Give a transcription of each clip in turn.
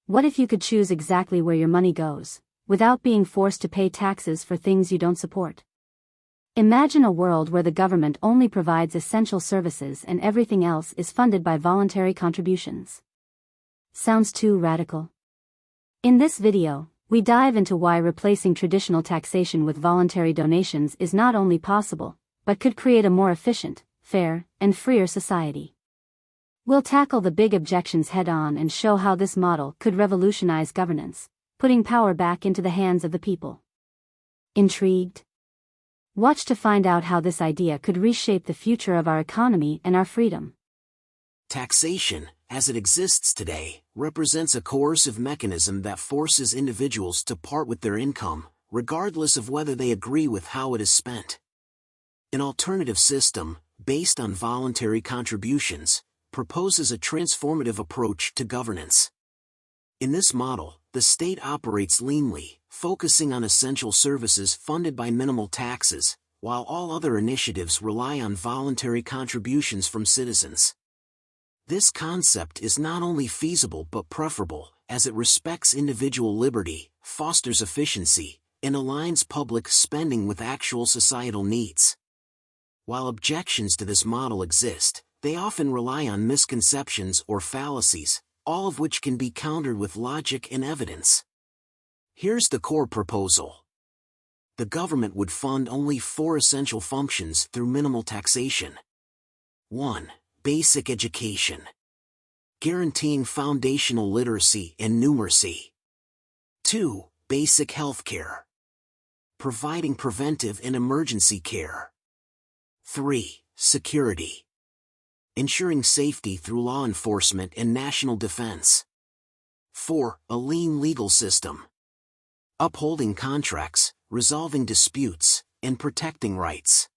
What if you could choose exactly where your money goes, without being forced to pay taxes for things you don't support? Imagine a world where the government only provides essential services and everything else is funded by voluntary contributions. Sounds too radical? In this video, we dive into why replacing traditional taxation with voluntary donations is not only possible, but could create a more efficient, fair, and freer society. We'll tackle the big objections head-on and show how this model could revolutionize governance, putting power back into the hands of the people. Intrigued? Watch to find out how this idea could reshape the future of our economy and our freedom. Taxation, as it exists today, represents a coercive mechanism that forces individuals to part with their income, regardless of whether they agree with how it is spent. An alternative system, based on voluntary contributions, proposes a transformative approach to governance. In this model, the state operates leanly, focusing on essential services funded by minimal taxes, while all other initiatives rely on voluntary contributions from citizens. This concept is not only feasible but preferable, as it respects individual liberty, fosters efficiency, and aligns public spending with actual societal needs. While objections to this model exist, they often rely on misconceptions or fallacies, all of which can be countered with logic and evidence. Here's the core proposal. The government would fund only 4 essential functions through minimal taxation. 1. Basic education. Guaranteeing foundational literacy and numeracy. 2. Basic healthcare. Providing preventive and emergency care. 3. Security. Ensuring safety through law enforcement and national defense. 4. A lean legal system. Upholding contracts, resolving disputes, and protecting rights.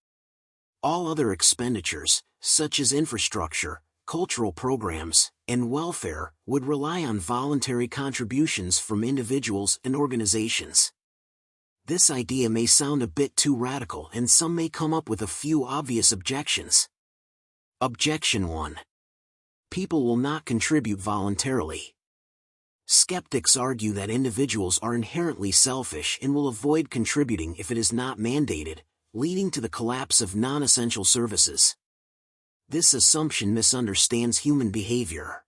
All other expenditures, such as infrastructure, cultural programs, and welfare, would rely on voluntary contributions from individuals and organizations. This idea may sound a bit too radical and some may come up with a few obvious objections. Objection 1. People will not contribute voluntarily. Skeptics argue that individuals are inherently selfish and will avoid contributing if it is not mandated, leading to the collapse of non-essential services. This assumption misunderstands human behavior.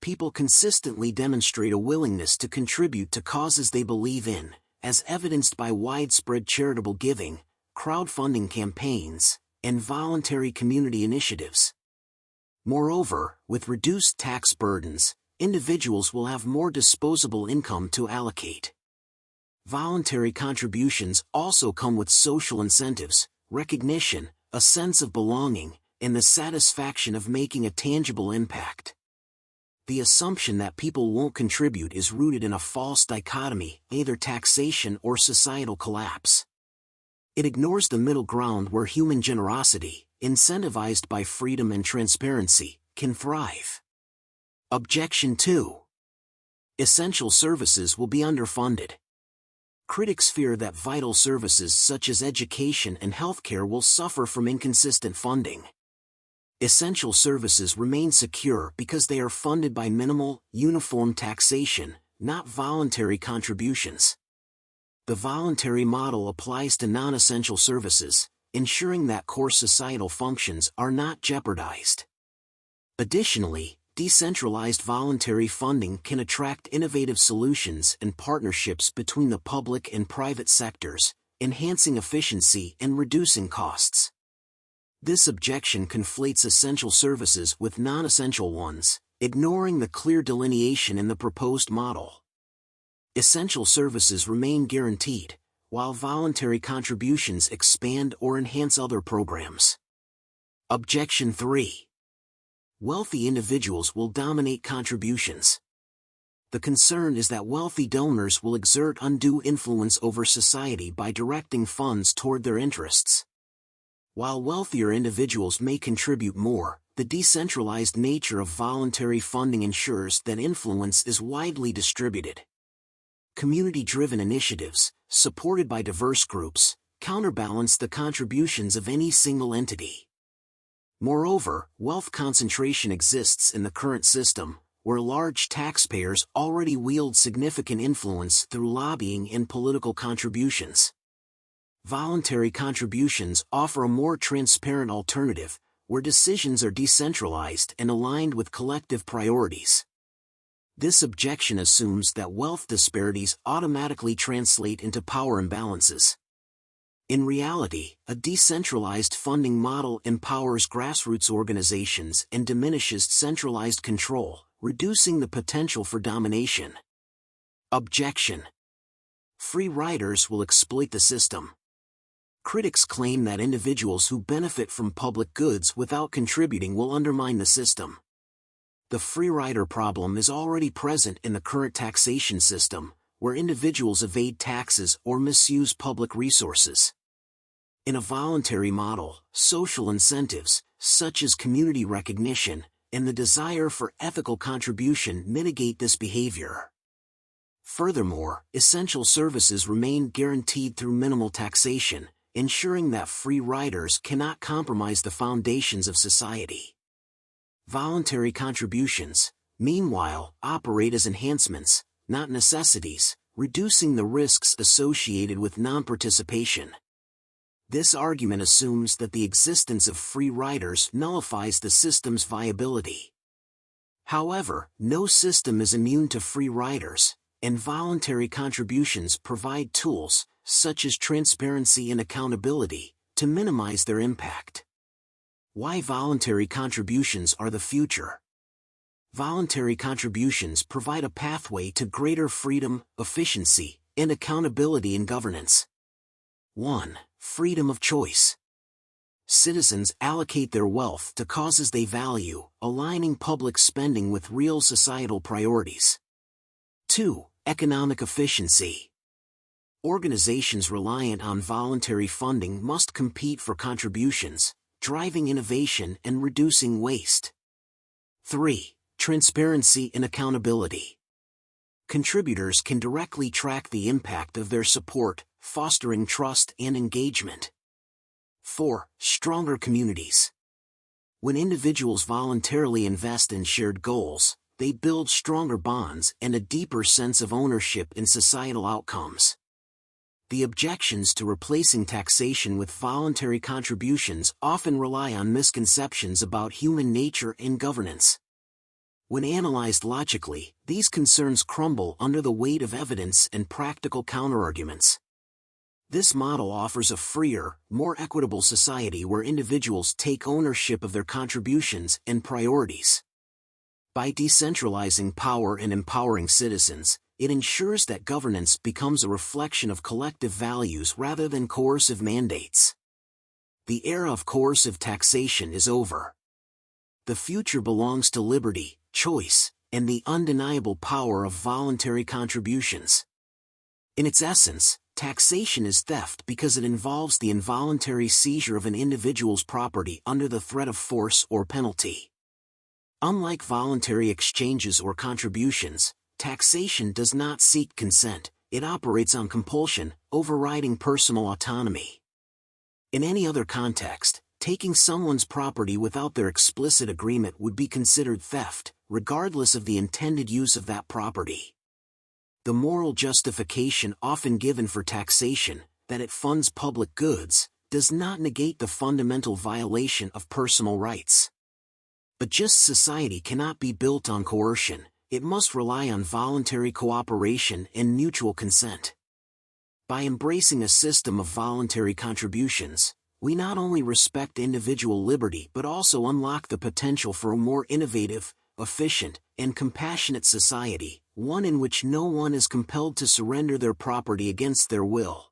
People consistently demonstrate a willingness to contribute to causes they believe in, as evidenced by widespread charitable giving, crowdfunding campaigns, and voluntary community initiatives. Moreover, with reduced tax burdens, individuals will have more disposable income to allocate. Voluntary contributions also come with social incentives, recognition, a sense of belonging, and the satisfaction of making a tangible impact. The assumption that people won't contribute is rooted in a false dichotomy, either taxation or societal collapse. It ignores the middle ground where human generosity, incentivized by freedom and transparency, can thrive. Objection 2. Essential services will be underfunded. Critics fear that vital services such as education and healthcare will suffer from inconsistent funding. Essential services remain secure because they are funded by minimal, uniform taxation, not voluntary contributions. The voluntary model applies to non-essential services, ensuring that core societal functions are not jeopardized. Additionally, decentralized voluntary funding can attract innovative solutions and partnerships between the public and private sectors, enhancing efficiency and reducing costs. This objection conflates essential services with non-essential ones, ignoring the clear delineation in the proposed model. Essential services remain guaranteed, while voluntary contributions expand or enhance other programs. Objection 3. Wealthy individuals will dominate contributions. The concern is that wealthy donors will exert undue influence over society by directing funds toward their interests. While wealthier individuals may contribute more, the decentralized nature of voluntary funding ensures that influence is widely distributed. Community-driven initiatives, supported by diverse groups, counterbalance the contributions of any single entity. Moreover, wealth concentration exists in the current system, where large taxpayers already wield significant influence through lobbying and political contributions. Voluntary contributions offer a more transparent alternative, where decisions are decentralized and aligned with collective priorities. This objection assumes that wealth disparities automatically translate into power imbalances. In reality, a decentralized funding model empowers grassroots organizations and diminishes centralized control, reducing the potential for domination. Objection: free riders will exploit the system. Critics claim that individuals who benefit from public goods without contributing will undermine the system. The free rider problem is already present in the current taxation system, where individuals evade taxes or misuse public resources. In a voluntary model, social incentives, such as community recognition and the desire for ethical contribution, mitigate this behavior. Furthermore, essential services remain guaranteed through minimal taxation, ensuring that free riders cannot compromise the foundations of society. Voluntary contributions, meanwhile, operate as enhancements, not necessities, reducing the risks associated with non-participation. This argument assumes that the existence of free riders nullifies the system's viability. However, no system is immune to free riders, and voluntary contributions provide tools, such as transparency and accountability, to minimize their impact. Why voluntary contributions are the future? Voluntary contributions provide a pathway to greater freedom, efficiency, and accountability in governance. 1. Freedom of choice. Citizens allocate their wealth to causes they value, aligning public spending with real societal priorities. 2. Economic efficiency. Organizations reliant on voluntary funding must compete for contributions, driving innovation and reducing waste. 3. Transparency and accountability. Contributors can directly track the impact of their support, fostering trust and engagement. 4. Stronger communities. When individuals voluntarily invest in shared goals, they build stronger bonds and a deeper sense of ownership in societal outcomes. The objections to replacing taxation with voluntary contributions often rely on misconceptions about human nature and governance. When analyzed logically, these concerns crumble under the weight of evidence and practical counterarguments. This model offers a freer, more equitable society where individuals take ownership of their contributions and priorities. By decentralizing power and empowering citizens, it ensures that governance becomes a reflection of collective values rather than coercive mandates. The era of coercive taxation is over. The future belongs to liberty, choice, and the undeniable power of voluntary contributions. In its essence, taxation is theft because it involves the involuntary seizure of an individual's property under the threat of force or penalty. Unlike voluntary exchanges or contributions, taxation does not seek consent, it operates on compulsion, overriding personal autonomy. In any other context, taking someone's property without their explicit agreement would be considered theft, regardless of the intended use of that property. The moral justification often given for taxation, that it funds public goods, does not negate the fundamental violation of personal rights. A just society cannot be built on coercion, it must rely on voluntary cooperation and mutual consent. By embracing a system of voluntary contributions, we not only respect individual liberty but also unlock the potential for a more innovative, efficient, and compassionate society, one in which no one is compelled to surrender their property against their will.